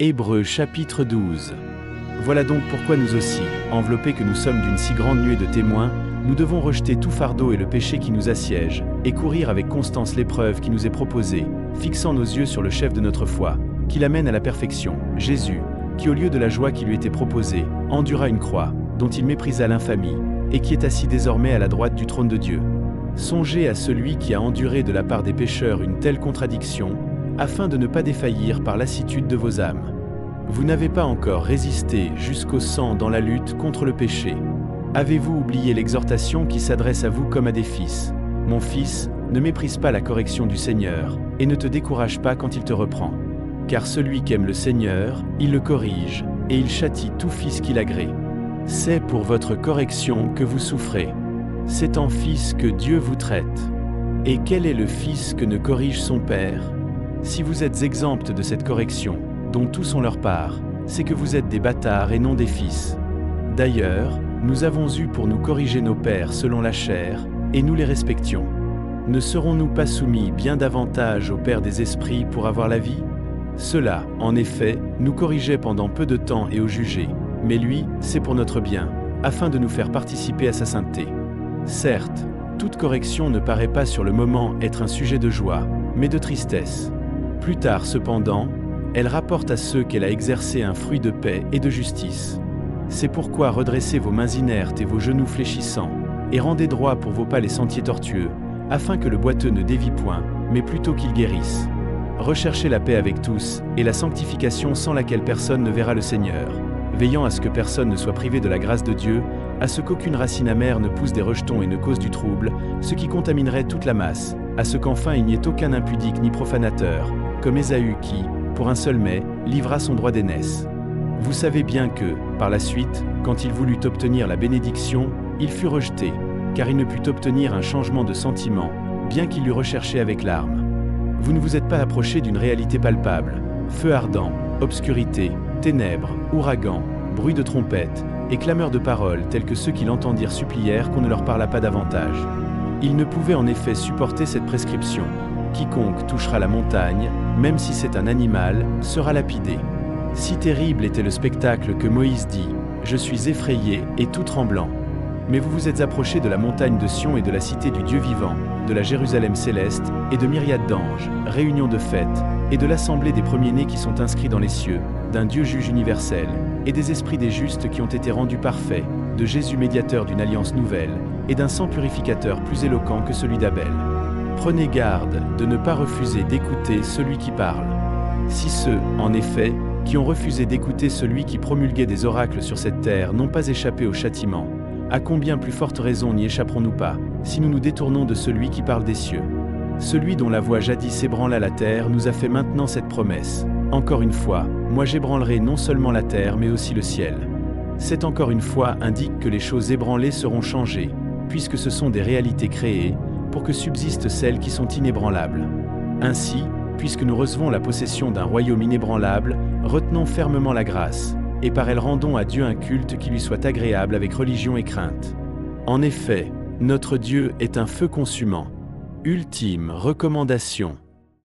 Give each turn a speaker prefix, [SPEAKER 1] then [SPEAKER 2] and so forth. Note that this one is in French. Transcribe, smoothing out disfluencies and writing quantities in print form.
[SPEAKER 1] Hébreux chapitre 12. Voilà donc pourquoi nous aussi, enveloppés que nous sommes d'une si grande nuée de témoins, nous devons rejeter tout fardeau et le péché qui nous assiège, et courir avec constance l'épreuve qui nous est proposée, fixant nos yeux sur le chef de notre foi, qui l'amène à la perfection, Jésus, qui au lieu de la joie qui lui était proposée, endura une croix, dont il méprisa l'infamie, et qui est assis désormais à la droite du trône de Dieu. Songez à celui qui a enduré de la part des pécheurs une telle contradiction, afin de ne pas défaillir par lassitude de vos âmes. Vous n'avez pas encore résisté jusqu'au sang dans la lutte contre le péché. Avez-vous oublié l'exhortation qui s'adresse à vous comme à des fils? Mon fils, ne méprise pas la correction du Seigneur, et ne te décourage pas quand il te reprend. Car celui qui aime le Seigneur, il le corrige, et il châtie tout fils qu'il agrée. C'est pour votre correction que vous souffrez. C'est en fils que Dieu vous traite. Et quel est le fils que ne corrige son père? Si vous êtes exempts de cette correction, dont tous ont leur part, c'est que vous êtes des bâtards et non des fils. D'ailleurs, nous avons eu pour nous corriger nos pères selon la chair, et nous les respections. Ne serons-nous pas soumis bien davantage au Père des esprits pour avoir la vie? Cela, en effet, nous corrigeait pendant peu de temps et au jugé, mais lui, c'est pour notre bien, afin de nous faire participer à sa sainteté. Certes, toute correction ne paraît pas sur le moment être un sujet de joie, mais de tristesse. Plus tard cependant, elle rapporte à ceux qu'elle a exercé un fruit de paix et de justice. C'est pourquoi redressez vos mains inertes et vos genoux fléchissants, et rendez droit pour vos pas les sentiers tortueux, afin que le boiteux ne dévie point, mais plutôt qu'il guérisse. Recherchez la paix avec tous, et la sanctification sans laquelle personne ne verra le Seigneur, veillant à ce que personne ne soit privé de la grâce de Dieu, à ce qu'aucune racine amère ne pousse des rejetons et ne cause du trouble, ce qui contaminerait toute la masse, à ce qu'enfin il n'y ait aucun impudique ni profanateur, comme Ésaü qui, pour un seul mets, livra son droit d'aînesse. Vous savez bien que, par la suite, quand il voulut obtenir la bénédiction, il fut rejeté, car il ne put obtenir un changement de sentiment, bien qu'il l'eût recherché avec larmes. Vous ne vous êtes pas approché d'une réalité palpable, feu ardent, obscurité, ténèbres, ouragan, bruit de trompette, et clameurs de paroles telles que ceux qui l'entendirent supplièrent qu'on ne leur parlât pas davantage. Ils ne pouvaient en effet supporter cette prescription. Quiconque touchera la montagne, même si c'est un animal, sera lapidé. Si terrible était le spectacle que Moïse dit « Je suis effrayé et tout tremblant ». Mais vous vous êtes approchés de la montagne de Sion et de la cité du Dieu vivant, de la Jérusalem céleste, et de myriades d'anges, réunion de fêtes, et de l'assemblée des premiers-nés qui sont inscrits dans les cieux, d'un Dieu juge universel, et des esprits des justes qui ont été rendus parfaits, de Jésus médiateur d'une alliance nouvelle, et d'un sang purificateur plus éloquent que celui d'Abel. Prenez garde de ne pas refuser d'écouter celui qui parle. Si ceux, en effet, qui ont refusé d'écouter celui qui promulguait des oracles sur cette terre n'ont pas échappé au châtiment, à combien plus forte raison n'y échapperons-nous pas, si nous nous détournons de celui qui parle des cieux? Celui dont la voix jadis ébranla la terre nous a fait maintenant cette promesse. Encore une fois, moi j'ébranlerai non seulement la terre mais aussi le ciel. Cette encore une fois indique que les choses ébranlées seront changées, puisque ce sont des réalités créées, pour que subsistent celles qui sont inébranlables. Ainsi, puisque nous recevons la possession d'un royaume inébranlable, retenons fermement la grâce, et par elle rendons à Dieu un culte qui lui soit agréable avec religion et crainte. En effet, notre Dieu est un feu consumant. Ultime recommandation.